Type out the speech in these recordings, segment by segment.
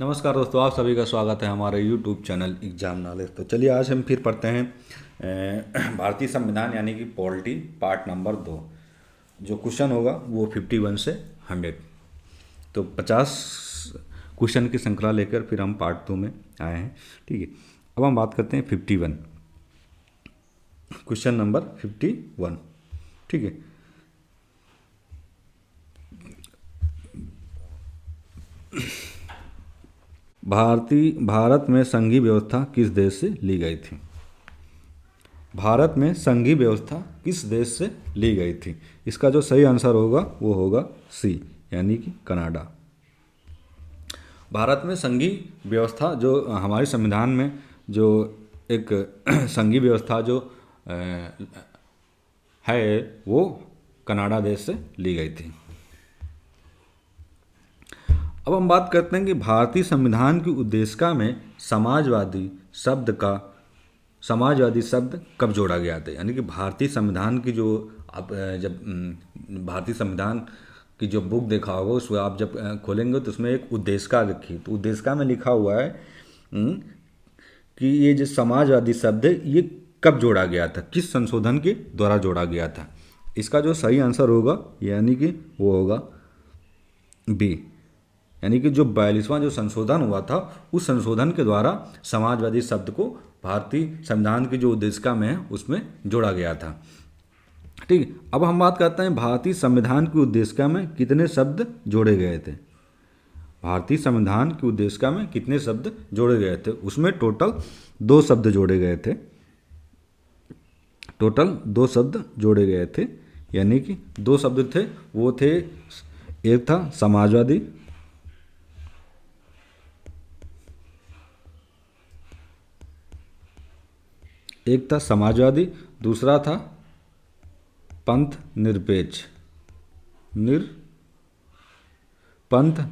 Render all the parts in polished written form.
नमस्कार दोस्तों, आप सभी का स्वागत है हमारे यूट्यूब चैनल एग्जाम नॉलेज। तो चलिए आज हम फिर पढ़ते हैं भारतीय संविधान यानी कि पॉलिटी पार्ट नंबर 2। जो क्वेश्चन होगा वो 51 से 100, तो 50 क्वेश्चन की श्रृंखला लेकर फिर हम पार्ट 2 में आए हैं। ठीक है, अब हम बात करते हैं 51, क्वेश्चन नंबर 51। ठीक है, भारत में संघीय व्यवस्था किस देश से ली गई थी? भारत में संघीय व्यवस्था किस देश से ली गई थी? इसका जो सही आंसर होगा वो होगा सी, यानी कि कनाडा। भारत में संघीय व्यवस्था जो हमारे संविधान में जो एक संघीय व्यवस्था जो है वो कनाडा देश से ली गई थी। अब हम बात करते हैं कि भारतीय संविधान की उद्देशिका में समाजवादी शब्द कब जोड़ा गया था? यानी कि भारतीय संविधान की जो आप जब भारतीय संविधान की जो बुक देखा होगा उसमें आप जब खोलेंगे तो उसमें एक उद्देशिका लिखी, तो उद्देशिका में लिखा हुआ है कि ये जो समाजवादी शब्द है ये कब जोड़ा गया था, किस संशोधन के द्वारा जोड़ा गया था? इसका जो सही आंसर होगा यानी कि वो होगा बी, यानी कि जो 42वां जो संशोधन हुआ था उस संशोधन के द्वारा समाजवादी शब्द को भारतीय संविधान की जो उद्देशिका में है उसमें जोड़ा गया था। ठीक है, अब हम बात करते हैं भारतीय संविधान की उद्देशिका में कितने शब्द जोड़े गए थे? भारतीय संविधान की उद्देशिका में कितने शब्द जोड़े गए थे? उसमें टोटल 2 शब्द जोड़े गए थे। टोटल 2 शब्द जोड़े गए थे, यानी कि 2 शब्द थे, वो थे, एक था समाजवादी, दूसरा था पंथ निरपेक्ष।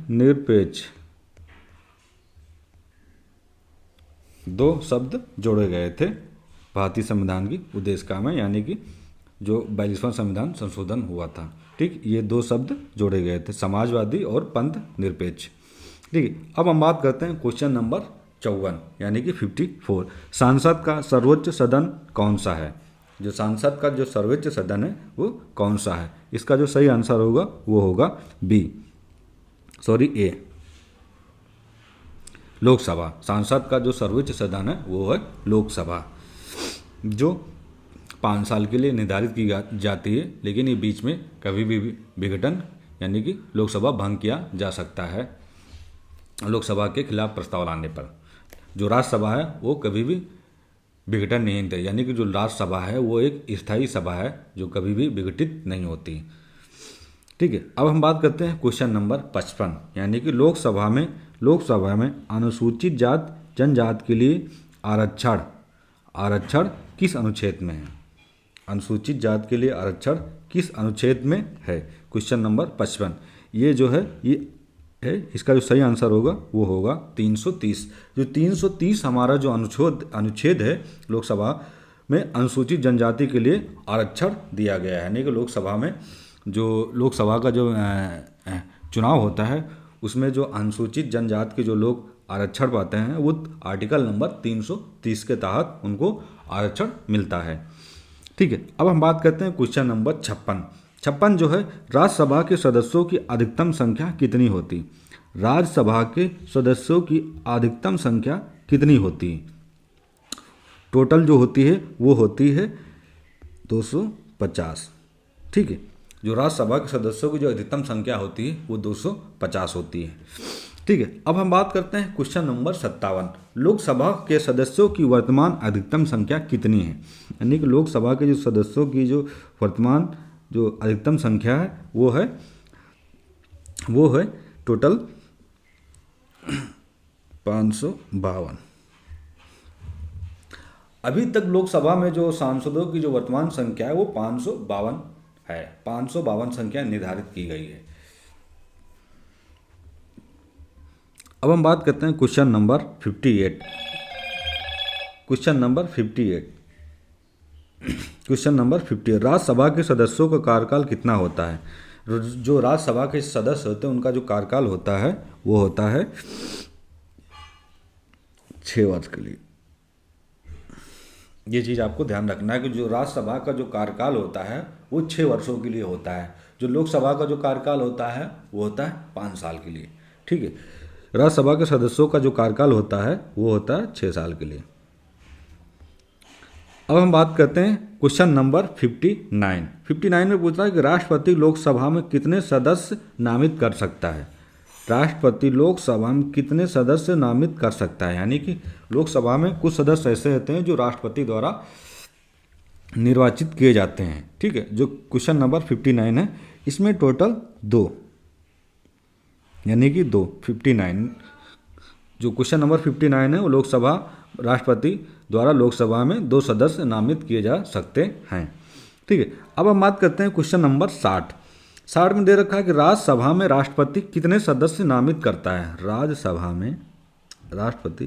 निरपेक्ष 2 शब्द जोड़े गए थे भारतीय संविधान की उद्देशिका में, यानी कि जो 42वां संविधान संशोधन हुआ था। ठीक, ये 2 शब्द जोड़े गए थे, समाजवादी और पंथ निरपेक्ष। ठीक है, अब हम बात करते हैं क्वेश्चन नंबर 54 यानी कि 54। संसद का सर्वोच्च सदन कौन सा है? जो संसद का जो सर्वोच्च सदन है वो कौन सा है? इसका जो सही आंसर होगा वो होगा ए, लोकसभा। संसद का जो सर्वोच्च सदन है वो है लोकसभा, जो 5 साल के लिए निर्धारित की जाती है, लेकिन ये बीच में कभी भी विघटन यानी कि लोकसभा भंग किया जा सकता है लोकसभा के खिलाफ प्रस्ताव लाने पर। जो राज्यसभा है वो कभी भी विघटन नहीं होती, यानी कि जो राज्यसभा है वो एक स्थायी सभा है जो कभी भी विघटित नहीं होती। ठीक है, अब हम बात करते हैं क्वेश्चन नंबर 55 यानी कि लोकसभा में अनुसूचित जात जनजाति के लिए आरक्षण किस अनुच्छेद में है? अनुसूचित जाति के लिए आरक्षण किस अनुच्छेद में है? क्वेश्चन नंबर 55 ये जो है ये है, इसका जो सही आंसर होगा वो होगा 330। जो 330 हमारा जो अनुच्छेद है लोकसभा में अनुसूचित जनजाति के लिए आरक्षण दिया गया है, यानी कि लोकसभा में जो लोकसभा का जो चुनाव होता है उसमें जो अनुसूचित जनजाति के जो लोग आरक्षण पाते हैं वो आर्टिकल नंबर 330 के तहत उनको आरक्षण मिलता है। ठीक है, अब हम बात करते हैं क्वेश्चन नंबर 56 जो है, राज्यसभा के सदस्यों की अधिकतम संख्या कितनी होती? राज्यसभा के सदस्यों की अधिकतम संख्या कितनी होती? टोटल जो होती है वो होती है 250। ठीक है, जो राज्यसभा के सदस्यों की जो अधिकतम संख्या होती है वो 250 होती है। ठीक है, अब हम बात करते हैं क्वेश्चन नंबर 57। लोकसभा के सदस्यों की वर्तमान अधिकतम संख्या कितनी है? यानी कि लोकसभा के जो सदस्यों की जो वर्तमान जो अधिकतम संख्या है वो है टोटल 552। अभी तक लोकसभा में जो सांसदों की जो वर्तमान संख्या है वो 552 है। 552 संख्या निर्धारित की गई है। अब हम बात करते हैं question number 58। Question number 58, Rajya Sabha के सदस्यों का कार्यकाल कितना होता है? जो राज्यसभा के सदस्य होते हैं उनका जो कार्यकाल होता है वो होता है 6 वर्ष के लिए। ये चीज़ आपको ध्यान रखना है कि जो राज्यसभा का जो कार्यकाल होता है वो 6 वर्षों के लिए होता है, जो लोकसभा का जो कार्यकाल होता है वो होता है 5 साल के लिए। ठीक है, राज्यसभा के सदस्यों का जो कार्यकाल होता है वो होता है 6 साल के लिए। अब हम बात करते हैं क्वेश्चन नंबर 59। 59 में पूछ रहा है कि राष्ट्रपति लोकसभा में कितने सदस्य नामित कर सकता है। राष्ट्रपति लोकसभा में कितने सदस्य नामित कर सकता है, यानी कि लोकसभा में कुछ सदस्य ऐसे होते हैं जो राष्ट्रपति द्वारा निर्वाचित किए जाते हैं। ठीक है, जो क्वेश्चन नंबर 59 है इसमें टोटल 2, यानी कि 2 59, जो क्वेश्चन नंबर 59 है वो लोकसभा राष्ट्रपति द्वारा लोकसभा में 2 सदस्य नामित किए जा सकते हैं। ठीक है, अब हम बात करते हैं क्वेश्चन नंबर 60। 60 में दे रखा है कि राज्यसभा में राष्ट्रपति कितने सदस्य नामित करता है। राज्यसभा में राष्ट्रपति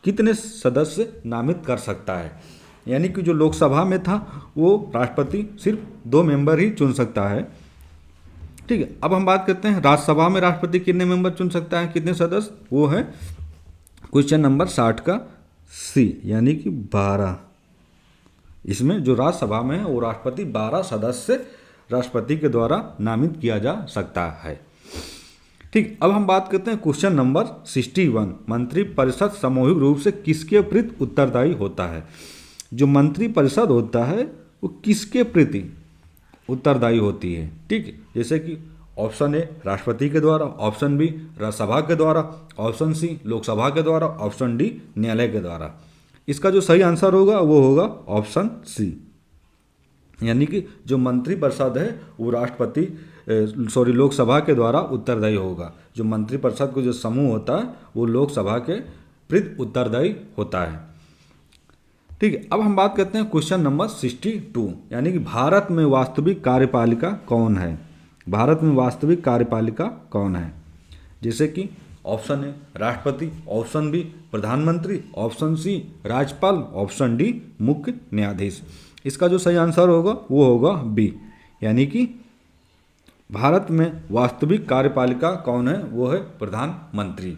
कितने सदस्य नामित कर सकता है, यानी कि जो लोकसभा में था वो राष्ट्रपति सिर्फ 2 मेंबर ही चुन सकता है। ठीक है, अब हम बात करते हैं राज्यसभा में राष्ट्रपति कितने मेंबर चुन सकता है, कितने सदस्य, वो है क्वेश्चन नंबर 60 का सी, यानी कि 12। इसमें जो राज्यसभा में है वो राष्ट्रपति 12 सदस्य राष्ट्रपति के द्वारा नामित किया जा सकता है। ठीक, अब हम बात करते हैं क्वेश्चन नंबर 61। मंत्रिपरिषद सामूहिक रूप से किसके प्रति उत्तरदायी होता है। जो मंत्रिपरिषद होता है वो किसके प्रति उत्तरदायी होती है। ठीक है, जैसे कि ऑप्शन ए राष्ट्रपति के द्वारा, ऑप्शन बी राज्यसभा के द्वारा, ऑप्शन सी लोकसभा के द्वारा, ऑप्शन डी न्यायालय के द्वारा। इसका जो सही आंसर होगा वो होगा ऑप्शन सी, यानी कि जो मंत्रिपरिषद है वो लोकसभा के द्वारा उत्तरदायी होगा। जो मंत्रिपरिषद का जो समूह होता है वो लोकसभा के प्रति उत्तरदायी होता है। ठीक है, अब हम बात करते हैं क्वेश्चन नंबर 62, यानी कि भारत में वास्तविक कार्यपालिका कौन है। भारत में वास्तविक कार्यपालिका कौन है, जैसे कि ऑप्शन ए राष्ट्रपति, ऑप्शन बी प्रधानमंत्री, ऑप्शन सी राज्यपाल, ऑप्शन डी मुख्य न्यायाधीश। इसका जो सही आंसर होगा वो होगा बी, यानी कि भारत में वास्तविक कार्यपालिका कौन है, वो है प्रधानमंत्री।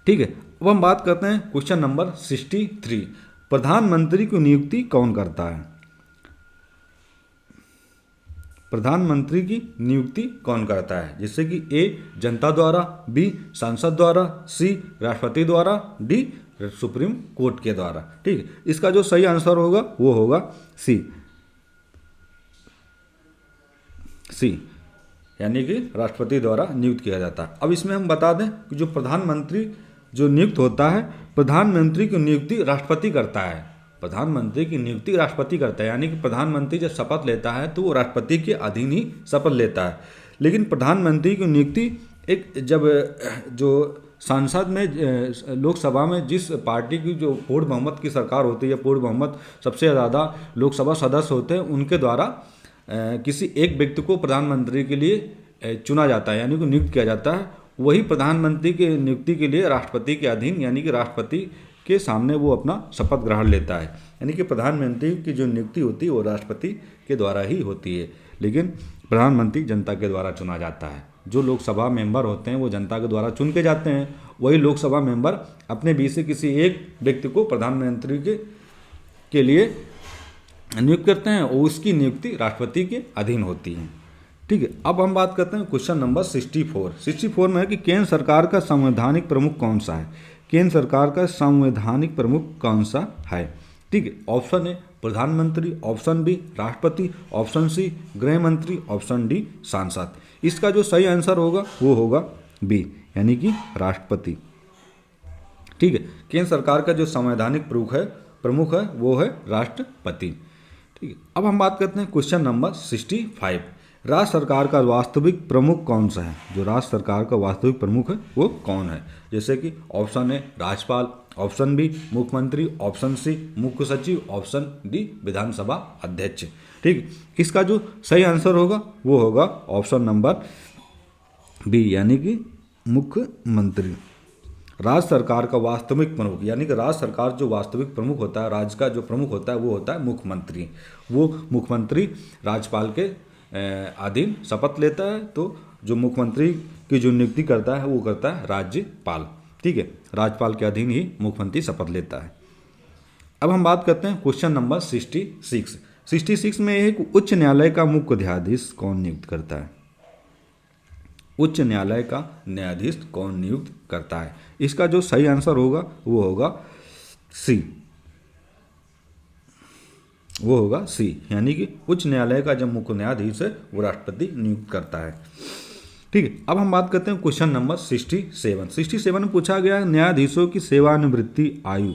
ठीक है, अब हम बात करते हैं क्वेश्चन नंबर 63। प्रधानमंत्री की नियुक्ति कौन करता है। प्रधानमंत्री की नियुक्ति कौन करता है, जैसे कि ए जनता द्वारा, बी संसद द्वारा, सी राष्ट्रपति द्वारा, डी सुप्रीम कोर्ट के द्वारा। ठीक है, इसका जो सही आंसर होगा वो होगा सी, यानी कि राष्ट्रपति द्वारा नियुक्त किया जाता है। अब इसमें हम बता दें कि जो प्रधानमंत्री जो नियुक्त होता है, प्रधानमंत्री की नियुक्ति राष्ट्रपति करता है। प्रधानमंत्री की नियुक्ति राष्ट्रपति करता है, यानी कि प्रधानमंत्री जब शपथ लेता है तो वो राष्ट्रपति के अधीन ही शपथ लेता है। लेकिन प्रधानमंत्री की नियुक्ति एक जब जो संसद में लोकसभा में जिस पार्टी की जो पूर्ण बहुमत की सरकार होती है, पूर्ण बहुमत सबसे ज़्यादा लोकसभा सदस्य होते हैं, उनके द्वारा किसी एक व्यक्ति को प्रधानमंत्री के लिए चुना जाता है, यानी कि नियुक्त किया जाता है। वही प्रधानमंत्री की नियुक्ति के लिए राष्ट्रपति के अधीन, यानी कि राष्ट्रपति के सामने वो अपना शपथ ग्रहण लेता है। यानी कि प्रधानमंत्री की जो नियुक्ति होती है वो राष्ट्रपति के द्वारा ही होती है, लेकिन प्रधानमंत्री जनता के द्वारा चुना जाता है। जो लोकसभा मेंबर होते हैं वो जनता के द्वारा चुन के जाते हैं, वही लोकसभा मेंबर अपने बीच से किसी एक व्यक्ति को प्रधानमंत्री के लिए नियुक्त करते हैं और उसकी नियुक्ति राष्ट्रपति के अधीन होती है। ठीक है, अब हम बात करते हैं क्वेश्चन नंबर 64 में है कि केंद्र सरकार का संवैधानिक प्रमुख कौन सा है। केंद्र सरकार का संवैधानिक प्रमुख कौन सा है। ठीक है, ऑप्शन ए प्रधानमंत्री, ऑप्शन बी राष्ट्रपति, ऑप्शन सी गृह मंत्री, ऑप्शन डी सांसद। इसका जो सही आंसर होगा वो होगा बी, यानी कि राष्ट्रपति। ठीक है, केंद्र सरकार का जो संवैधानिक प्रमुख है वो है राष्ट्रपति। ठीक है, अब हम बात करते हैं क्वेश्चन नंबर 65। राज्य सरकार का वास्तविक प्रमुख कौन सा है। जो राज्य सरकार का वास्तविक प्रमुख है वो कौन है, जैसे कि ऑप्शन ए राज्यपाल, ऑप्शन बी मुख्यमंत्री, ऑप्शन सी मुख्य सचिव, ऑप्शन डी विधानसभा अध्यक्ष। ठीक, इसका जो सही आंसर होगा वो होगा ऑप्शन नंबर बी, यानी कि मुख्यमंत्री। राज्य सरकार का वास्तविक प्रमुख, यानी कि राज्य सरकार जो वास्तविक प्रमुख होता है, राज्य का जो प्रमुख होता है वो होता है मुख्यमंत्री। वो मुख्यमंत्री राज्यपाल के अधीन शपथ लेता है, तो जो मुख्यमंत्री की जो नियुक्ति करता है वो करता है राज्यपाल। ठीक है, राज्यपाल के अधीन ही मुख्यमंत्री शपथ लेता है। अब हम बात करते हैं क्वेश्चन नंबर 66। 66 में एक उच्च न्यायालय का मुख्य न्यायाधीश कौन नियुक्त करता है? उच्च न्यायालय का न्यायाधीश कौन नियुक्त करता है? इसका जो सही आंसर होगा वो होगा सी, वो होगा सी, यानी कि उच्च न्यायालय का जो मुख्य न्यायाधीश है वो राष्ट्रपति नियुक्त करता है। ठीक है, अब हम बात करते हैं क्वेश्चन नंबर 67। 67 में पूछा गया है न्यायाधीशों की सेवानिवृत्ति आयु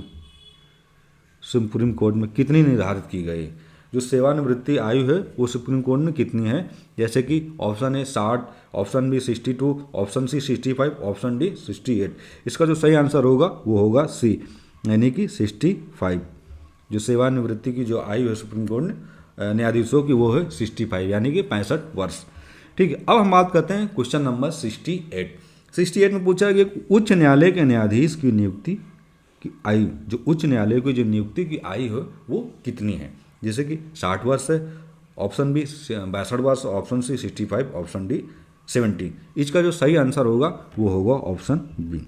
सुप्रीम कोर्ट में कितनी निर्धारित की गई है? जो सेवानिवृत्ति आयु है वो सुप्रीम कोर्ट में कितनी है? जैसे कि option A 60, option B 62, option C 65, option D 68। इसका जो सही आंसर होगा वो होगा सी, यानी कि 65। जो सेवानिवृत्ति की जो आयु है सुप्रीम कोर्ट ने न्यायाधीशों की वो है 65, यानी कि 65 वर्ष। ठीक है, अब हम बात करते हैं क्वेश्चन नंबर 68। 68 में पूछा गया उच्च न्यायालय के न्यायाधीश की नियुक्ति की आयु, जो उच्च न्यायालय की जो नियुक्ति की आयु है वो कितनी है? जैसे कि 60 वर्ष है, ऑप्शन बी 62 वर्ष, ऑप्शन सी 65, ऑप्शन डी 70। इसका जो सही आंसर होगा वो होगा ऑप्शन बी,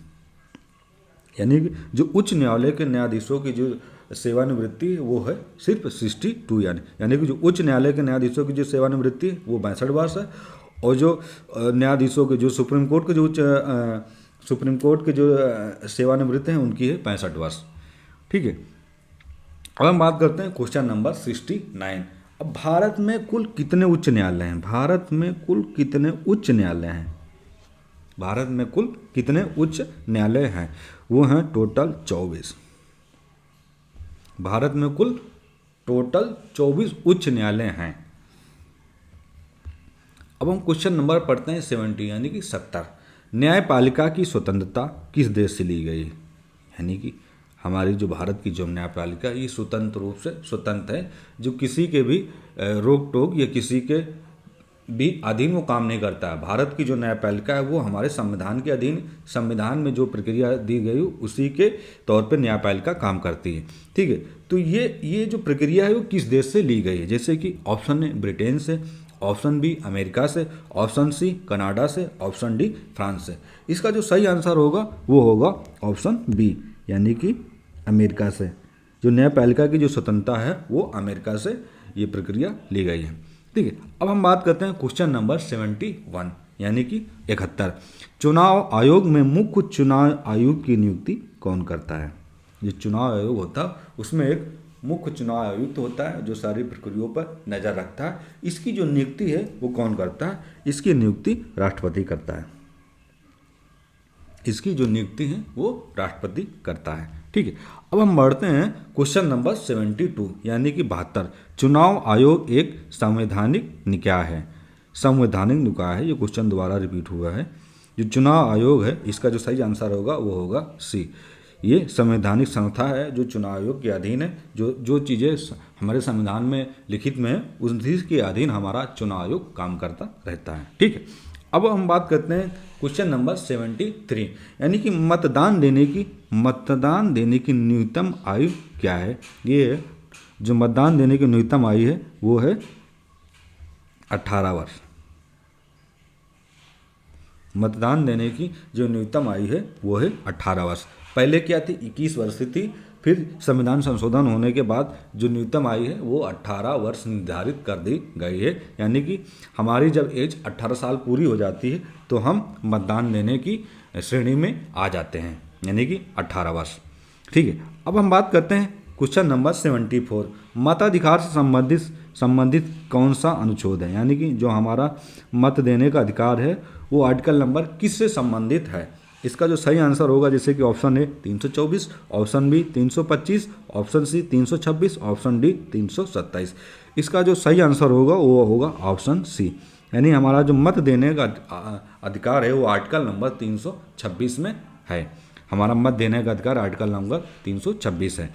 यानी कि जो उच्च न्यायालय के न्यायाधीशों की जो सेवानिवृत्ति वो है सिर्फ 62, यानी कि जो उच्च न्यायालय के न्यायाधीशों की जो सेवानिवृत्ति वो 62 वर्ष है, और जो न्यायाधीशों के जो सुप्रीम कोर्ट के जो सुप्रीम कोर्ट के जो सेवानिवृत्त हैं उनकी है 65 वर्ष। ठीक है, अब हम बात करते हैं क्वेश्चन नंबर 69। अब भारत में कुल कितने उच्च न्यायालय हैं? भारत में कुल कितने उच्च न्यायालय हैं? भारत में कुल कितने उच्च न्यायालय हैं? वो हैं टोटल 24। भारत में कुल टोटल 24 उच्च न्यायालय हैं। अब हम क्वेश्चन नंबर पढ़ते हैं 70, यानी कि 70। न्यायपालिका की स्वतंत्रता किस देश से ली गई? यानी कि हमारी जो भारत की जो न्यायपालिका ये स्वतंत्र रूप से स्वतंत्र है, जो किसी के भी रोक टोक या किसी के भी अधीन वो काम नहीं करता है। भारत की जो न्यायपालिका है वो हमारे संविधान के अधीन, संविधान में जो प्रक्रिया दी गई उसी के तौर पे न्यायपालिका काम करती है। ठीक है, तो ये जो प्रक्रिया है वो किस देश से ली गई है? जैसे कि ऑप्शन ए ब्रिटेन से, ऑप्शन बी अमेरिका से, ऑप्शन सी कनाडा से, ऑप्शन डी फ्रांस से। इसका जो सही आंसर होगा वो होगा ऑप्शन बी, यानी कि अमेरिका से। जो न्यायपालिका की जो स्वतंत्रता है वो अमेरिका से ये प्रक्रिया ली गई है। ठीक है, अब हम बात करते हैं क्वेश्चन नंबर 71, यानी कि 71। चुनाव आयोग में मुख्य चुनाव आयुक्त की नियुक्ति कौन करता है? जो चुनाव आयोग होता है उसमें एक मुख्य चुनाव आयुक्त होता है जो सारी प्रक्रियाओं पर नज़र रखता है। इसकी जो नियुक्ति है वो कौन करता है? इसकी नियुक्ति राष्ट्रपति करता है। इसकी जो नियुक्ति है वो राष्ट्रपति करता है। ठीक है, अब हम बढ़ते हैं क्वेश्चन नंबर 72, यानी कि 72। चुनाव आयोग एक संवैधानिक निकाय है। संवैधानिक निकाय है, ये क्वेश्चन दोबारा रिपीट हुआ है। जो चुनाव आयोग है इसका जो सही आंसर होगा वो होगा सी। ये संवैधानिक संस्था है जो चुनाव आयोग के अधीन है। जो चीज़ें हमारे संविधान में लिखित में है उसी के अधीन हमारा चुनाव आयोग काम करता रहता है। ठीक है, अब हम बात करते हैं क्वेश्चन नंबर 73, यानी कि मतदान देने की न्यूनतम आयु क्या है? ये जो मतदान देने की न्यूनतम आयु है वो है 18 वर्ष। मतदान देने की जो न्यूनतम आयु है वो है 18 वर्ष। पहले क्या थी? 21 वर्ष थी। फिर संविधान संशोधन होने के बाद जो न्यूनतम आयु है वो 18 वर्ष निर्धारित कर दी गई है, यानी कि हमारी जब एज 18 साल पूरी हो जाती है तो हम मतदान देने की श्रेणी में आ जाते हैं, यानी कि 18 वर्ष। ठीक है, अब हम बात करते हैं क्वेश्चन नंबर 74। मताधिकार से संबंधित कौन सा अनुच्छेद है? यानी कि जो हमारा मत देने का अधिकार है वो आर्टिकल नंबर किससे संबंधित है? इसका जो सही आंसर होगा जैसे कि option A 324, option B 325, option C 326, option D 327। इसका जो सही आंसर होगा वो होगा ऑप्शन सी, यानी हमारा जो मत देने का अधिकार है वो आर्टिकल नंबर 326 में है। हमारा मत देने का अधिकार आर्टिकल नंबर 326 है।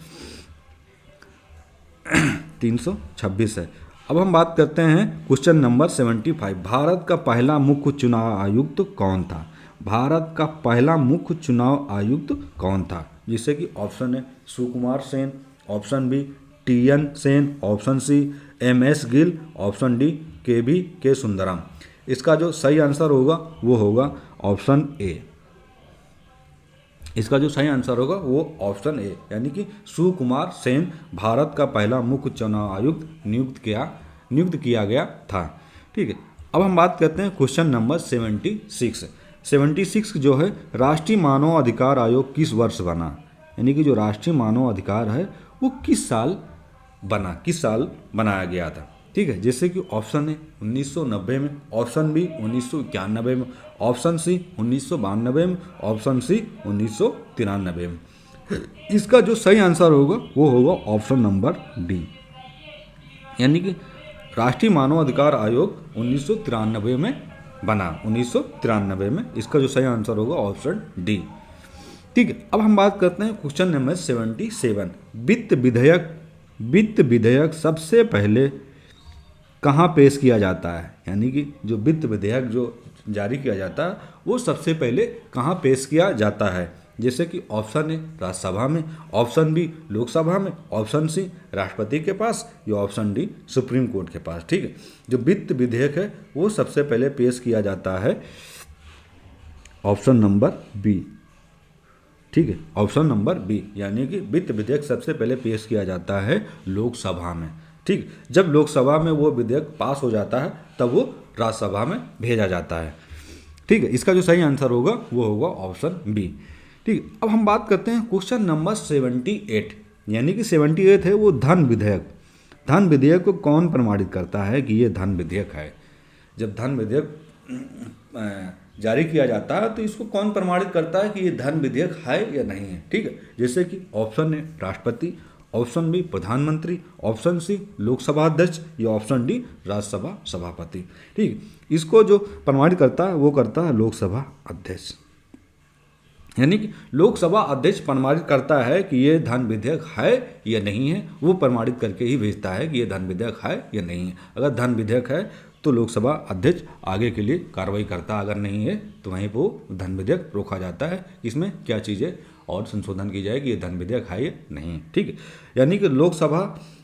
326 है। अब हम बात करते हैं क्वेश्चन नंबर 75। भारत का पहला मुख्य चुनाव आयुक्त कौन था? भारत का पहला मुख्य चुनाव आयुक्त कौन था? जिससे कि ऑप्शन है Sukumar Sen, option B T N. Sen, option C M S. Gill, option D K Sundaram. इसका जो सही आंसर होगा वो होगा ऑप्शन ए, इसका जो सही आंसर होगा वो ऑप्शन ए, यानी कि सुकुमार सेन भारत का पहला मुख्य चुनाव आयुक्त नियुक्त किया गया था। ठीक है, अब हम बात करते हैं क्वेश्चन नंबर 76। 76 जो है, राष्ट्रीय मानव अधिकार आयोग किस वर्ष बना, यानी कि जो राष्ट्रीय मानव अधिकार है वो किस साल बनाया गया था। ठीक है, जैसे कि ऑप्शन है 1990 में, ऑप्शन बी 1991 में, ऑप्शन सी 1992 में, ऑप्शन सी 1993 में। इसका जो सही आंसर होगा वो होगा ऑप्शन नंबर डी, यानी कि राष्ट्रीय मानव अधिकार आयोग 1993 में बना, 1993 में। इसका जो सही आंसर होगा ऑप्शन डी। ठीक है, अब हम बात करते हैं क्वेश्चन नंबर 77। वित्त विधेयक सबसे पहले कहाँ पेश किया जाता है, यानी कि जो वित्त विधेयक जो जारी किया जाता है वो सबसे पहले कहाँ पेश किया जाता है। जैसे कि ऑप्शन ए राज्यसभा में, ऑप्शन बी लोकसभा में, ऑप्शन सी राष्ट्रपति के पास, या ऑप्शन डी सुप्रीम कोर्ट के पास। ठीक है, जो वित्त विधेयक है वो सबसे पहले पेश किया जाता है ऑप्शन नंबर बी। ठीक है, ऑप्शन नंबर बी, यानी कि वित्त विधेयक सबसे पहले पेश किया जाता है लोकसभा में। ठीक, जब लोकसभा में वो विधेयक पास हो जाता है तब वो राज्यसभा में भेजा जाता है। ठीक है, इसका जो सही आंसर होगा वो होगा ऑप्शन बी। ठीक, अब हम बात करते हैं क्वेश्चन नंबर 78, यानी कि 78 है वो धन विधेयक। धन विधेयक को कौन प्रमाणित करता है कि ये धन विधेयक है। जब धन विधेयक जारी किया जाता है तो इसको कौन प्रमाणित करता है कि ये धन विधेयक है या नहीं है। ठीक है, जैसे कि ऑप्शन ए राष्ट्रपति, ऑप्शन बी प्रधानमंत्री, ऑप्शन सी लोकसभा अध्यक्ष, या ऑप्शन डी राज्यसभा सभापति। ठीक, इसको जो प्रमाणित करता है वो करता है लोकसभा अध्यक्ष, यानी कि लोकसभा अध्यक्ष प्रमाणित करता है कि ये धन विधेयक है या नहीं है। वो प्रमाणित करके ही भेजता है कि ये धन विधेयक है या नहीं है। अगर धन विधेयक है तो लोकसभा अध्यक्ष आगे के लिए कार्रवाई करता है, अगर नहीं है तो वहीं पर वो धन विधेयक रोका जाता है, इसमें क्या चीज़ें और संशोधन की जाए कि ये धन विधेयक है या नहीं है। ठीक है, यानी कि लोकसभा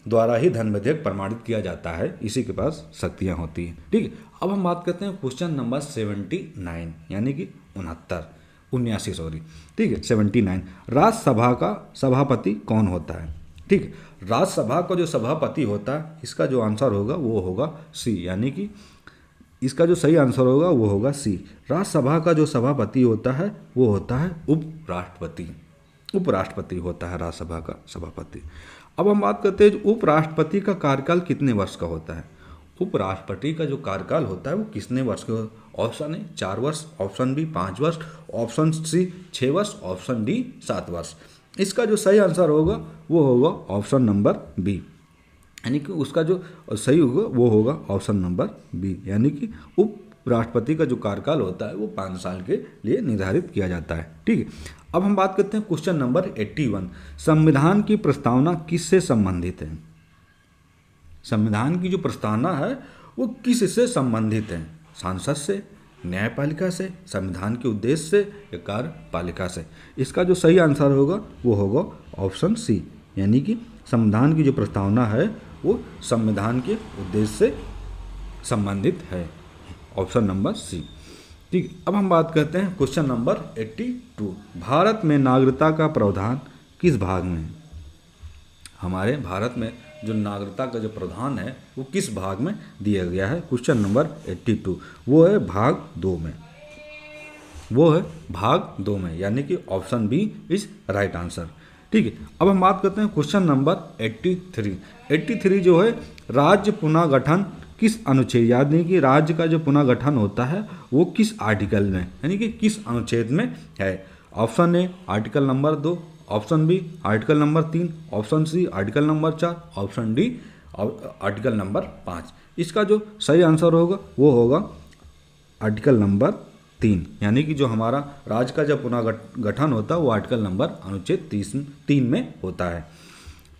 द्वारा ही धन विधेयक प्रमाणित किया जाता है, इसी के पास शक्तियाँ होती हैं। ठीक है, अब हम बात करते हैं क्वेश्चन नंबर 79, यानी कि 79 सॉरी। ठीक है, 79 राज्यसभा का सभापति कौन होता है। ठीक है, राज्यसभा का जो सभापति होता है इसका जो आंसर होगा वो होगा सी, यानी कि इसका जो सही आंसर होगा वो होगा सी। राज्यसभा का जो सभापति होता है वो होता है उपराष्ट्रपति होता है राज्यसभा का सभापति। अब हम बात करते हैं उपराष्ट्रपति का कार्यकाल कितने वर्ष का होता है। उपराष्ट्रपति का जो कार्यकाल होता है वो कितने वर्ष का। ऑप्शन ए 4 वर्ष, ऑप्शन बी 5 वर्ष, ऑप्शन सी 6 वर्ष, ऑप्शन डी 7 वर्ष। इसका जो सही आंसर होगा वो होगा ऑप्शन नंबर बी, यानी कि उसका जो सही होगा वो होगा ऑप्शन नंबर बी, यानी कि उपराष्ट्रपति का जो कार्यकाल होता है वो 5 साल के लिए निर्धारित किया जाता है। ठीक है, अब हम बात करते हैं क्वेश्चन नंबर 81। संविधान की प्रस्तावना किससे संबंधित है। संविधान की जो प्रस्तावना है वो किससे संबंधित है। सांसद से, न्यायपालिका से, संविधान के उद्देश्य से, या कार्यपालिका से। इसका जो सही आंसर होगा वो होगा ऑप्शन सी, यानी कि संविधान की जो प्रस्तावना है वो संविधान के उद्देश्य से संबंधित है, ऑप्शन नंबर सी। ठीक, अब हम बात करते हैं क्वेश्चन नंबर 82। भारत में नागरिकता का प्रावधान किस भाग में है। हमारे भारत में जो नागरिकता का जो प्रावधान है वो किस भाग में दिया गया है। क्वेश्चन नंबर 82 वो है भाग 2 में, यानी कि option B is right answer. ठीक है, अब हम बात करते हैं क्वेश्चन नंबर 83। 83 जो है राज्य पुनर्गठन किस अनुच्छेद, यानी कि राज्य का जो पुनर्गठन होता है वो किस आर्टिकल में, यानी कि किस अनुच्छेद में है। Option A article number 2, option B article number 3, option C article number 4, option D article number 5। इसका जो सही आंसर होगा वो होगा आर्टिकल नंबर 3, यानी कि जो हमारा राज्य का जब पुनर्गठन होता है वो आर्टिकल नंबर अनुच्छेद 3 में होता है।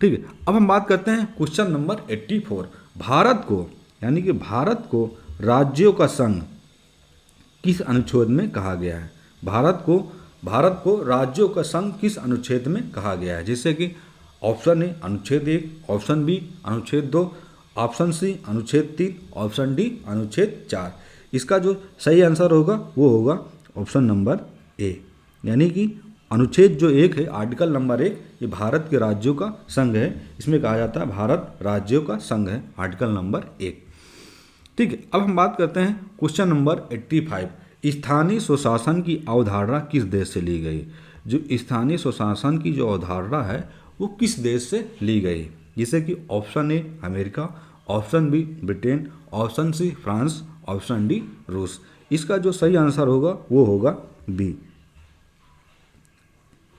ठीक है, अब हम बात करते हैं क्वेश्चन नंबर 84। भारत को, यानी कि भारत को राज्यों का संघ किस अनुच्छेद में कहा गया है। भारत को राज्यों का संघ किस अनुच्छेद में कहा गया है। जैसे कि ऑप्शन ए अनुच्छेद 1, ऑप्शन बी अनुच्छेद 2, ऑप्शन सी अनुच्छेद 3, ऑप्शन डी अनुच्छेद 4। इसका जो सही आंसर होगा वो होगा ऑप्शन नंबर ए, यानी कि अनुच्छेद जो 1 है, आर्टिकल नंबर 1, ये भारत के राज्यों का संघ है। इसमें कहा जाता है भारत राज्यों का संघ है, आर्टिकल नंबर 1। ठीक है, अब हम बात करते हैं क्वेश्चन नंबर 85। स्थानीय स्वशासन की अवधारणा किस देश से ली गई? जो स्थानीय स्वशासन की जो अवधारणा है वो किस देश से ली गई? जैसे कि option A America, option B Britain, option C France, option D रूस। इसका जो सही आंसर होगा वो होगा बी।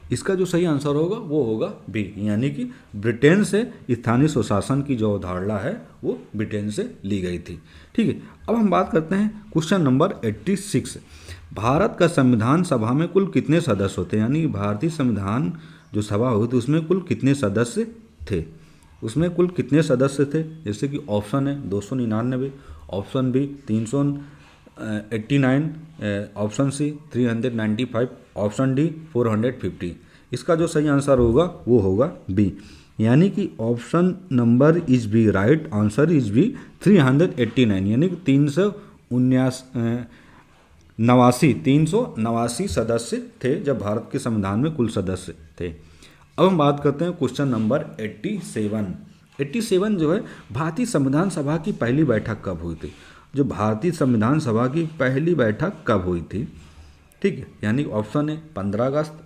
इसका जो सही आंसर होगा वो होगा बी, यानी कि ब्रिटेन से स्थानीय स्वशासन की जो अवधारणा है वो ब्रिटेन से ली गई थी। ठीक है, अब हम बात करते हैं क्वेश्चन नंबर 86। भारत का संविधान सभा में कुल कितने सदस्य होते हैं? यानी भारतीय संविधान जो सभा हुई थी उसमें कुल कितने सदस्य थे? उसमें कुल कितने सदस्य थे? जैसे कि ऑप्शन है 299, option B 389, option C 395, option D 450। इसका जो सही आंसर होगा वो होगा बी, यानी कि option number is B, right answer is B 389, यानी कि 389 सदस्य थे जब भारत के संविधान में कुल सदस्य थे। अब हम बात करते हैं क्वेश्चन नंबर 87। 87 जो है, भारतीय संविधान सभा की पहली बैठक कब हुई थी? जो भारतीय संविधान सभा की पहली बैठक कब हुई थी? ठीक है, यानी ऑप्शन ए 15 अगस्त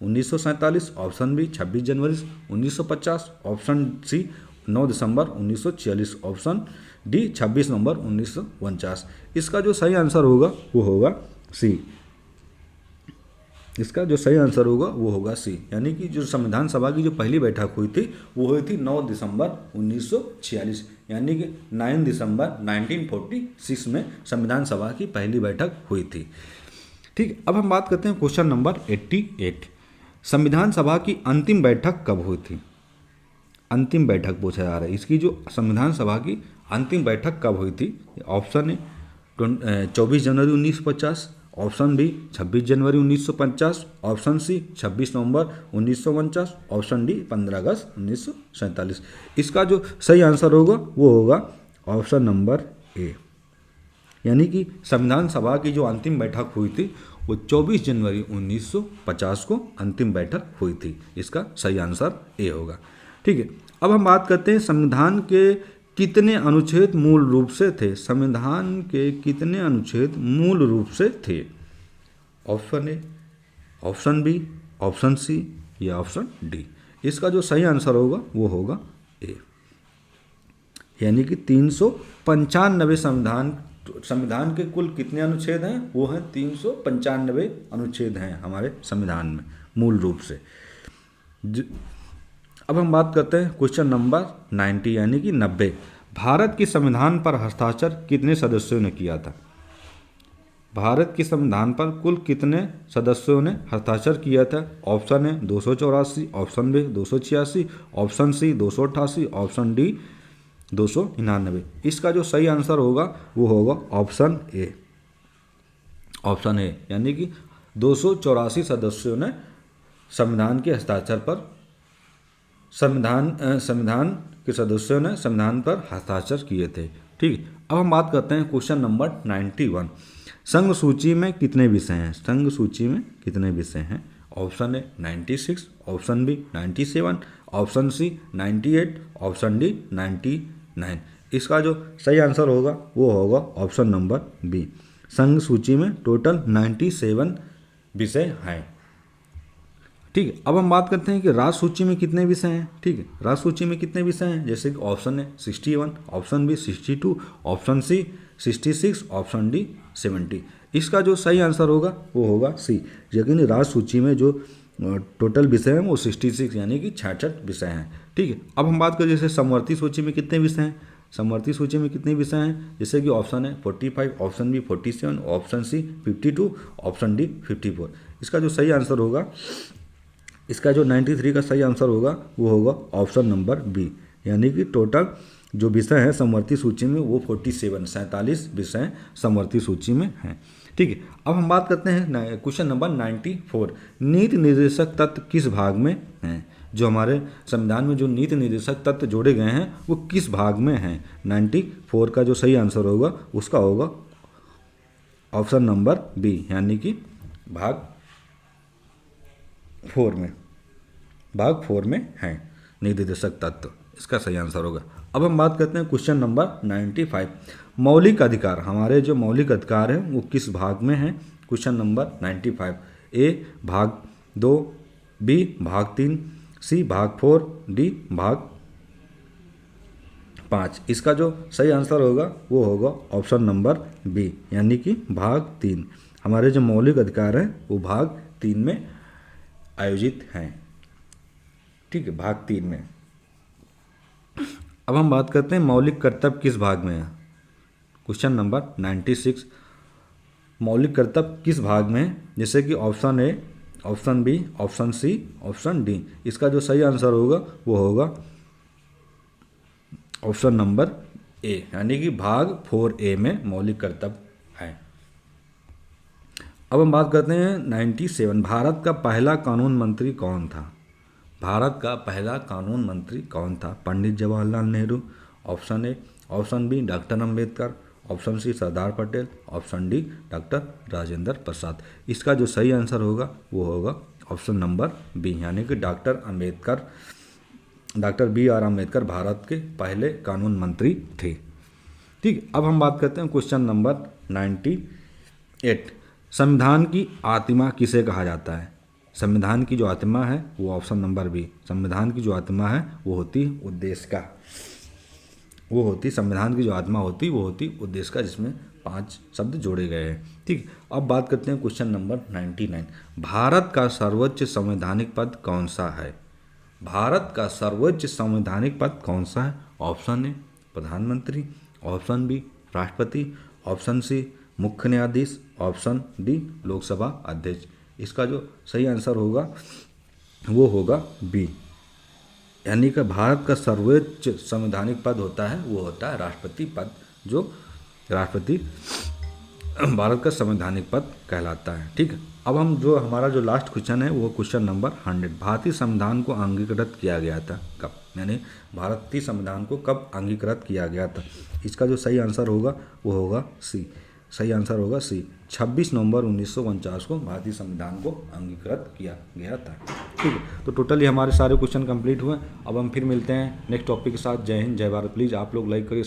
1947, ऑप्शन बी 26 जनवरी 1950, ऑप्शन सी 9 दिसंबर 1946, ऑप्शन डी 26 नवंबर 1949। इसका जो सही आंसर होगा वो होगा सी। इसका जो सही आंसर होगा वो होगा सी, यानी कि जो संविधान सभा की जो पहली बैठक हुई थी वो हुई थी 9 दिसंबर 1946, यानी कि 9 दिसंबर 1946 में संविधान सभा की पहली बैठक हुई थी। ठीक, अब हम बात करते हैं क्वेश्चन नंबर 88। संविधान सभा की अंतिम बैठक कब हुई थी? अंतिम बैठक पूछा जा रहा है, इसकी जो संविधान सभा की अंतिम बैठक कब हुई थी? ऑप्शन ए 24 जनवरी 1950, ऑप्शन बी 26 जनवरी 1950, ऑप्शन सी 26 नवंबर 1949, ऑप्शन डी 15 अगस्त 1947। इसका जो सही आंसर होगा वो होगा ऑप्शन नंबर ए, यानी कि संविधान सभा की जो अंतिम बैठक हुई थी वो 24 जनवरी 1950 को अंतिम बैठक हुई थी। इसका सही आंसर ए होगा। ठीक है, अब हम बात करते हैं संविधान के कितने अनुच्छेद मूल रूप से थे? संविधान के कितने अनुच्छेद मूल रूप से थे? Option A, option B, option C या ऑप्शन डी। इसका जो सही आंसर होगा वो होगा ए, यानी कि 395 संविधान के कुल कितने अनुच्छेद हैं? वो हैं 395 अनुच्छेद हैं हमारे संविधान में मूल रूप से। अब हम बात करते हैं क्वेश्चन नंबर 90, यानी कि 90। भारत के संविधान पर हस्ताक्षर कितने सदस्यों ने किया था? भारत के संविधान पर कुल कितने सदस्यों ने हस्ताक्षर किया था? ऑप्शन है 284, option B 286, option C 288, option D 299। इसका जो सही आंसर होगा वो होगा ऑप्शन ए। ऑप्शन ए, यानी कि 284 सदस्यों ने संविधान के हस्ताक्षर पर संविधान के सदस्यों ने संविधान पर हस्ताक्षर किए थे। ठीक है, अब हम बात करते हैं क्वेश्चन नंबर 91। संघ सूची में कितने विषय हैं? संघ सूची में कितने विषय हैं? Option A 96, option B 97, option C 98, option D 99। इसका जो सही आंसर होगा वो होगा ऑप्शन नंबर बी। संघ सूची में टोटल 97 विषय हैं। ठीक है, अब हम बात करते हैं कि राज्य सूची में कितने विषय हैं। ठीक है, राज्य सूची में कितने विषय हैं? जैसे कि ऑप्शन है 61, option B 62, option C 66, option D 70। इसका जो सही आंसर होगा वो होगा सी, लेकिन राज्य सूची में जो टोटल विषय हैं वो 66 यानी कि 66 विषय हैं। ठीक है, अब हम बात करें जैसे समवर्ती सूची में कितने विषय हैं। समवर्ती सूची में कितने विषय हैं? जैसे कि ऑप्शन है 45, option B 47, option C 52, option D 54। इसका जो सही आंसर होगा, इसका जो 93 का सही आंसर होगा वो होगा ऑप्शन नंबर बी, यानी कि टोटल जो विषय हैं समवर्ती सूची में वो 47 विषय समवर्ती सूची में हैं। ठीक है, अब हम बात करते हैं क्वेश्चन नंबर 94। नीति निर्देशक तत्व किस भाग में हैं? जो हमारे संविधान में जो नीति निर्देशक तत्व जोड़े गए हैं वो किस भाग में हैं? 94 का जो सही आंसर होगा उसका होगा ऑप्शन नंबर बी, यानी कि भाग 4 में, भाग 4 में है निर्देशक तत्व, इसका सही आंसर होगा। अब हम बात करते हैं क्वेश्चन नंबर 95। मौलिक अधिकार, हमारे जो मौलिक अधिकार हैं वो किस भाग में हैं? Question number 95। ए भाग 2, बी भाग 3, सी भाग 4, डी भाग 5। इसका जो सही आंसर होगा वो होगा ऑप्शन नंबर बी, यानी कि भाग 3। हमारे जो मौलिक अधिकार हैं वो भाग 3 में आयोजित हैं। ठीक है, भाग 3 में। अब हम बात करते हैं मौलिक कर्तव्य किस भाग में है। Question number 96। मौलिक कर्तव्य किस भाग में है? जैसे कि option A, option B, option C, option D. इसका जो सही आंसर होगा वो होगा ऑप्शन नंबर ए, यानी कि भाग 4A में मौलिक कर्तव्य है। अब हम बात करते हैं 97। भारत का पहला कानून मंत्री कौन था? भारत का पहला कानून मंत्री कौन था? Pandit Jawaharlal Nehru, option A, option B doctor Ambedkar, option C Sardar Patel, option D doctor Rajendra Prasad. इसका जो सही आंसर होगा वो होगा ऑप्शन नंबर बी, यानी कि doctor Ambedkar, doctor BR Ambedkar Bharat के पहले कानून मंत्री थे। ठीक, अब हम बात करते हैं क्वेश्चन नंबर 98। संविधान की आत्मा किसे कहा जाता है? संविधान की जो आत्मा है वो ऑप्शन नंबर बी, संविधान की जो आत्मा है वो होती उद्देश्य का, वो होती संविधान की जो आत्मा होती वो होती उद्देश्य का, जिसमें 5 शब्द जोड़े गए हैं। ठीक, अब बात करते हैं क्वेश्चन नंबर 99। भारत का सर्वोच्च संवैधानिक पद कौन सा है? भारत का सर्वोच्च संवैधानिक पद कौन सा है? ऑप्शन ए प्रधानमंत्री, ऑप्शन बी राष्ट्रपति, ऑप्शन सी मुख्य न्यायाधीश, ऑप्शन डी लोकसभा अध्यक्ष। इसका जो सही आंसर होगा वो होगा बी, यानी कि भारत का सर्वोच्च संवैधानिक पद होता है वो होता है राष्ट्रपति पद, जो राष्ट्रपति भारत का संवैधानिक पद कहलाता है। ठीक है, अब हम जो हमारा जो लास्ट क्वेश्चन है वो क्वेश्चन नंबर 100। भारतीय संविधान को अंगीकृत किया गया था कब? यानी भारतीय संविधान को कब अंगीकृत किया गया था? इसका जो सही आंसर होगा वो होगा सी, सही आंसर होगा सी। 26 नवंबर 1949 को भारतीय संविधान को अंगीकृत किया गया था। ठीक है, तो टोटली हमारे सारे क्वेश्चन कंप्लीट हुए। अब हम फिर मिलते हैं नेक्स्ट टॉपिक के साथ। जय हिंद, जय भारत। प्लीज़ आप लोग लाइक करिए।